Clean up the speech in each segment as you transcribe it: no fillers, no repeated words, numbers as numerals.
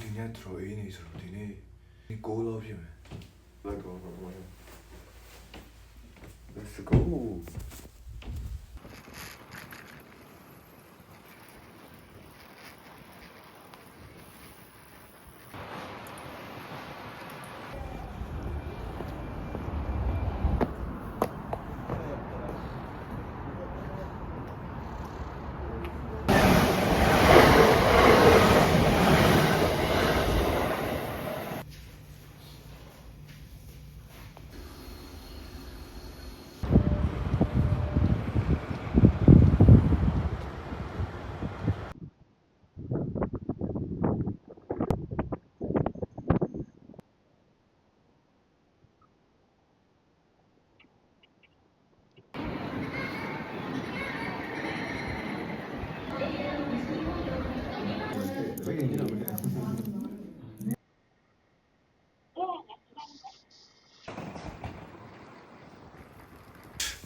ဒီနေ့တော့အေးနေဆိုတော့ဒီနေ့6လောက်ဖြစ်မယ် Let's go Let's go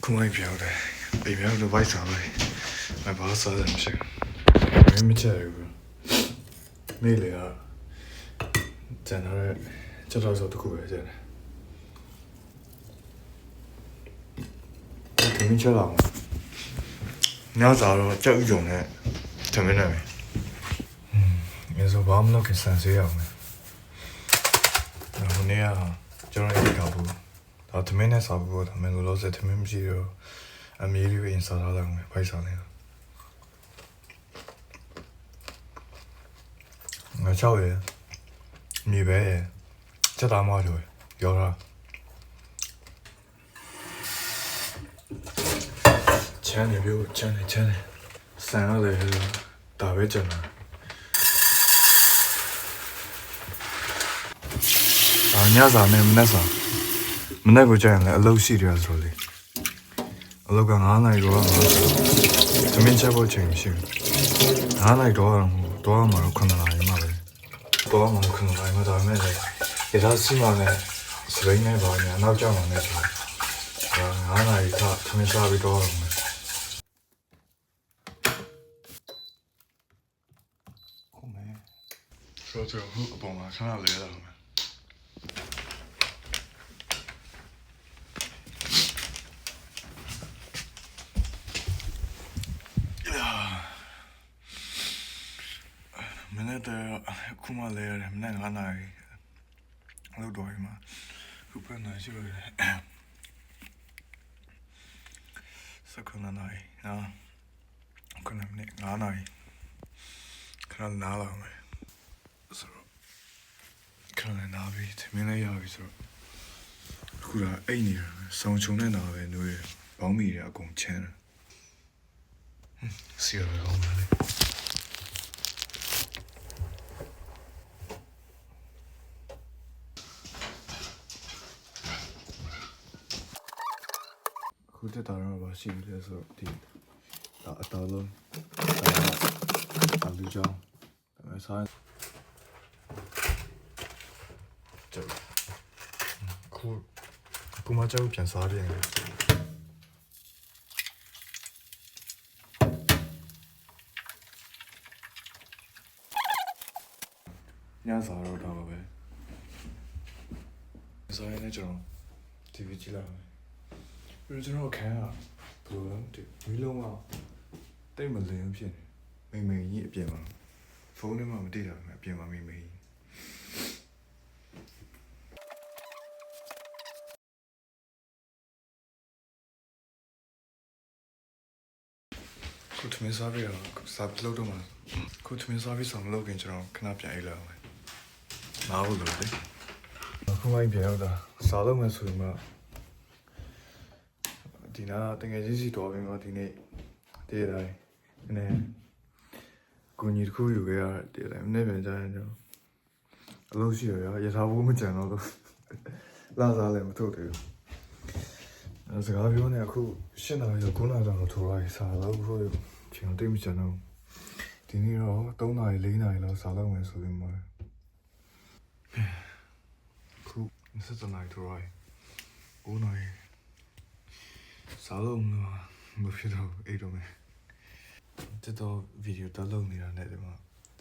ခုမှပြောတယ်အိမ်ပြောလို့ဘိုက်စားလိုက်မဘာစားတယ်မရှိဘူးမင်းမချက်ဘူးနေ့လေကကျန်တဲ့ချက်တော့ဆိုတခုပဲကျန်တယ်ဒီမချက်တော့ညစားတော့ကြောက်ကြုံနဲ့ထမင်းနဲ့မြေစောဘာမလို့ကစမ်းစေးအောင်ဟိုနေ့ကကျွန်တော်ရေကောက်ဘူးဒါထမင်းနဲ့စားဖို့ဒါမှမဟုတ်လို့ဆက်ထမင်းမရှိတော့အမေလေးဝင်စားလာတယ်ဘိုက်စားနေတာငါချောက်ရယ်မြေပဲရယ်ချက်သားမလို့ရောတာချမ်းနေပြီချမ်းနေဆန်ရတယ်ဒါပဲကျန်တာညစာနဲ့မနေ့စာမနေ့ကကြာရင်လည်းအလုပ်ရှိတယ်ဆိုလေအလုပ်က9နာရီတော့သမင်းချက်ဖို့ချိန်မရှိဘူး9နာရီတော့မှာ9နာရီမှပဲတော့မှာ9နာရီမှဒါမဲ့လေရထားစီမနဲ့စပိန်နဲ့ပါညာနောက်ကျမှလည်းဆို9နာရီကသမင်းစားပြီးတော့ခုမဲဆိုတော့ဟုတ်အပေါ်မှာခဏလဲလာမယ်မနေ့ကခုမှလဲရတယ်မနေ့9နာရီလောက်တော့မှာခုပြန်လာရှိရတယ်စက္ကန့်နာရီခုနက9နာရီခဏနားလာမယ်ဆိုတော့ခဏနားပြီးသမင်းလေးရပြီဆိုတော့ခုကအိတ်နေတာဆောင်းချုံနေတာပဲနှွေးဘောင်းမီတွေအကုန်ချမ်းတယ်စီရအောင်ပါလေခုတက်တာတော့မရှိဘူးလေဆိုတော့ဒီအတော်လုံးလူကြောင်းဒါဆိုင်ကျော်ခုမှကြောက်ပြန်စားတယ်ညစားတော့တော့ပဲစားရတဲ့ကျွန်တော် TV ကြည့်လိုက်ပြီးတော့ကျွန်တော်ခန်းကဘယ်လိုလဲမီးလုံးကတိတ်မလင်းဖြစ်နေမိန်ကြီးအပြင်မှာဖုန်းထဲမှာမတိတာပဲအပြင်မှာမိန်ကြီးခုထမင်းစားပြီးတော့စားလို့တော့မှာခုထမင်းစားပြီးဆောင်မလုပ်ခင်ကျွန်တော်ခဏပြန်အိတ်လာအောင်နားဖို့လို့လေခုမှပြန်ရောက်တာစားလို့မှဆိုမှဒီနာတကယ်ကြီးစီတော်ပြီတော့ဒီနေ့တည်တိုင်းနည်းကိုကြီးတစ်ခုယူခဲ့ရတည်တိုင်းနည်းပြန်ကြရင်ကျွန်တော်အလုပ်ရှိရရထားဖို့မကြံတော့လို့လာစားလည်းမထုတ်သေးဘူးစကားပြောနေအခု8နာရီ9နာရီလောက်ထိုးလိုက်စားတော့ဘို့ကျွန်တော်တိတ်မကြံတော့ဒီနေ့တော့3နာရီ4နာရီလောက်စားလောက်မယ်ဆိုပြီးမှခု7နာရီထိုးလိုက်9နာရီစားလုံးမဖြစ်တော့အဲ့တော့မယ်တက်တော့ဗီဒီယိုတက်လုပ်နေတာနဲ့ဒီမှာ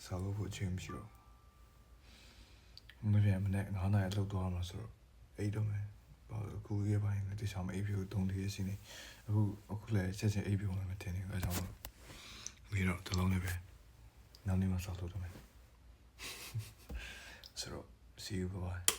စားလို့ဖို့အချိန်မရှိတော့ မပြန်မနဲ့9 နာရီလောက်သွားမှာဆိုတော့အိတ်တော့မယ်အခုရေးပိုင်းတခြားမအိပ်ပြူ3 day ရှိနေအခုလည်းချက်ချင်းအိပ်ပြူမှမတင်နေအဲကြောင့်ပြီးတော့ဒီလုံးလေးပဲနောက်နေ့မှစောက်လို့တော့မယ်ဆိုတော့ see you bye